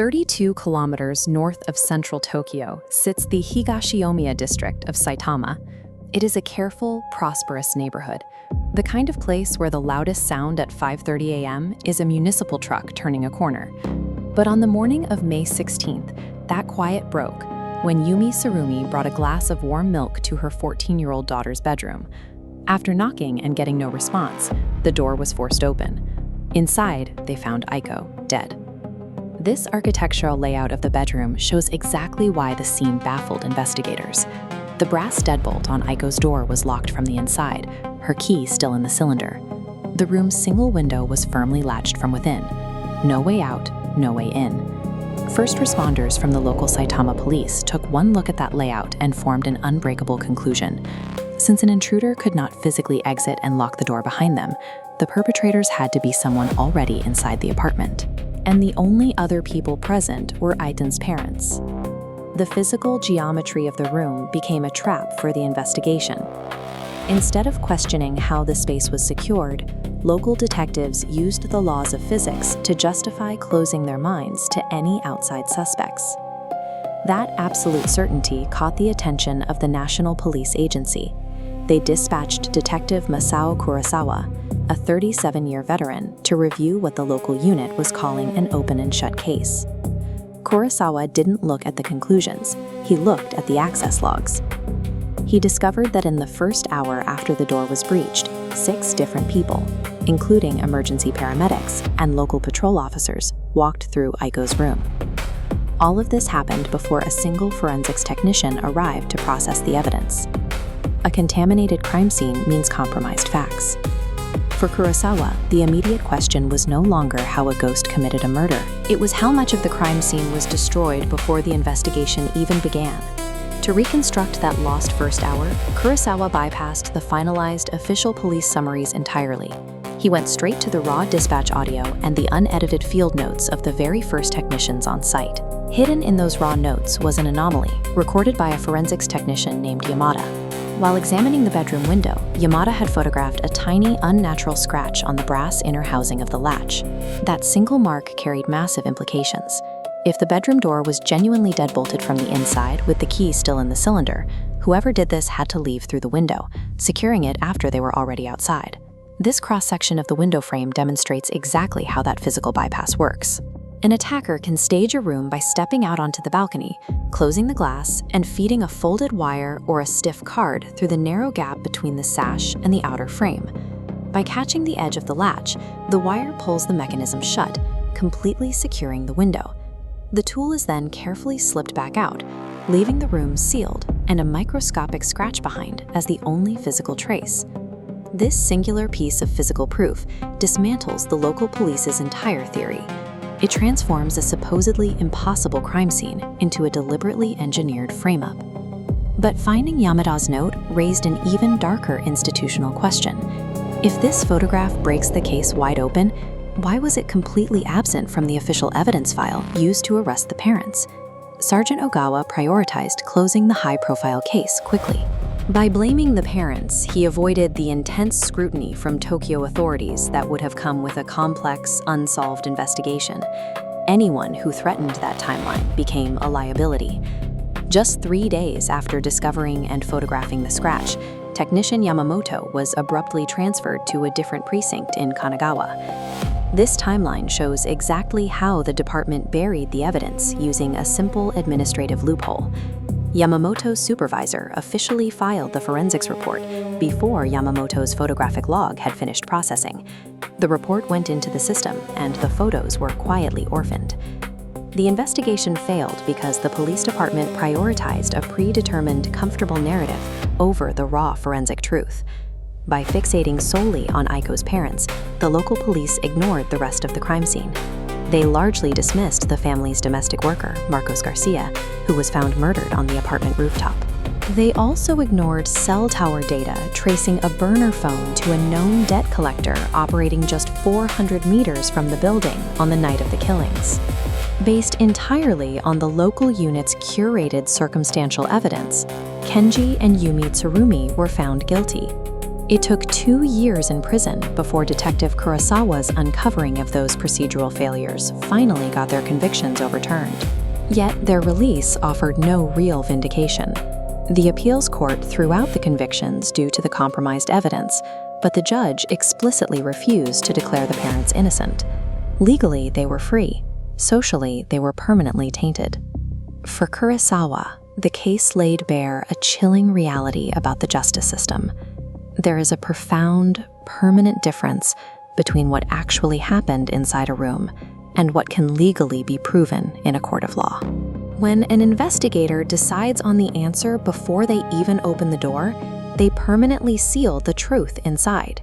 32 kilometers north of central Tokyo sits the Higashiyomiya district of Saitama. It is a careful, prosperous neighborhood, the kind of place where the loudest sound at 5:30 a.m. is a municipal truck turning a corner. But on the morning of May 16th, that quiet broke when Yumi Tsurumi brought a glass of warm milk to her 14-year-old daughter's bedroom. After knocking and getting no response, the door was forced open. Inside, they found Aiko, dead. This architectural layout of the bedroom shows exactly why the scene baffled investigators. The brass deadbolt on Aiko's door was locked from the inside, her key still in the cylinder. The room's single window was firmly latched from within. No way out, no way in. First responders from the local Saitama police took one look at that layout and formed an unbreakable conclusion. Since an intruder could not physically exit and lock the door behind them, the perpetrators had to be someone already inside the apartment. And the only other people present were Aiton's parents. The physical geometry of the room became a trap for the investigation. Instead of questioning how the space was secured, local detectives used the laws of physics to justify closing their minds to any outside suspects. That absolute certainty caught the attention of the National Police Agency. They dispatched Detective Masao Kurosawa, a 37-year veteran, to review what the local unit was calling an open and shut case. Kurosawa didn't look at the conclusions, he looked at the access logs. He discovered that in the first hour after the door was breached, 6 different people, including emergency paramedics and local patrol officers, walked through Aiko's room. All of this happened before a single forensics technician arrived to process the evidence. A contaminated crime scene means compromised facts. For Kurosawa, the immediate question was no longer how a ghost committed a murder. It was how much of the crime scene was destroyed before the investigation even began. To reconstruct that lost first hour, Kurosawa bypassed the finalized official police summaries entirely. He went straight to the raw dispatch audio and the unedited field notes of the very first technicians on site. Hidden in those raw notes was an anomaly, recorded by a forensics technician named Yamada. While examining the bedroom window, Yamada had photographed a tiny, unnatural scratch on the brass inner housing of the latch. That single mark carried massive implications. If the bedroom door was genuinely deadbolted from the inside with the key still in the cylinder, whoever did this had to leave through the window, securing it after they were already outside. This cross-section of the window frame demonstrates exactly how that physical bypass works. An attacker can stage a room by stepping out onto the balcony, closing the glass, and feeding a folded wire or a stiff card through the narrow gap between the sash and the outer frame. By catching the edge of the latch, the wire pulls the mechanism shut, completely securing the window. The tool is then carefully slipped back out, leaving the room sealed and a microscopic scratch behind as the only physical trace. This singular piece of physical proof dismantles the local police's entire theory. It transforms a supposedly impossible crime scene into a deliberately engineered frame-up. But finding Yamada's note raised an even darker institutional question. If this photograph breaks the case wide open, why was it completely absent from the official evidence file used to arrest the parents? Sergeant Ogawa prioritized closing the high-profile case quickly. By blaming the parents, he avoided the intense scrutiny from Tokyo authorities that would have come with a complex, unsolved investigation. Anyone who threatened that timeline became a liability. Just 3 days after discovering and photographing the scratch, technician Yamamoto was abruptly transferred to a different precinct in Kanagawa. This timeline shows exactly how the department buried the evidence using a simple administrative loophole. Yamamoto's supervisor officially filed the forensics report before Yamamoto's photographic log had finished processing. The report went into the system, and the photos were quietly orphaned. The investigation failed because the police department prioritized a predetermined, comfortable narrative over the raw forensic truth. By fixating solely on Aiko's parents, the local police ignored the rest of the crime scene. They largely dismissed the family's domestic worker, Marcos Garcia, who was found murdered on the apartment rooftop. They also ignored cell tower data tracing a burner phone to a known debt collector operating just 400 meters from the building on the night of the killings. Based entirely on the local unit's curated circumstantial evidence, Kenji and Yumi Tsurumi were found guilty. It took 2 years in prison before Detective Kurosawa's uncovering of those procedural failures finally got their convictions overturned. Yet their release offered no real vindication. The appeals court threw out the convictions due to the compromised evidence, but the judge explicitly refused to declare the parents innocent. Legally, they were free. Socially, they were permanently tainted. For Kurosawa, the case laid bare a chilling reality about the justice system. There is a profound, permanent difference between what actually happened inside a room and what can legally be proven in a court of law. When an investigator decides on the answer before they even open the door, they permanently seal the truth inside.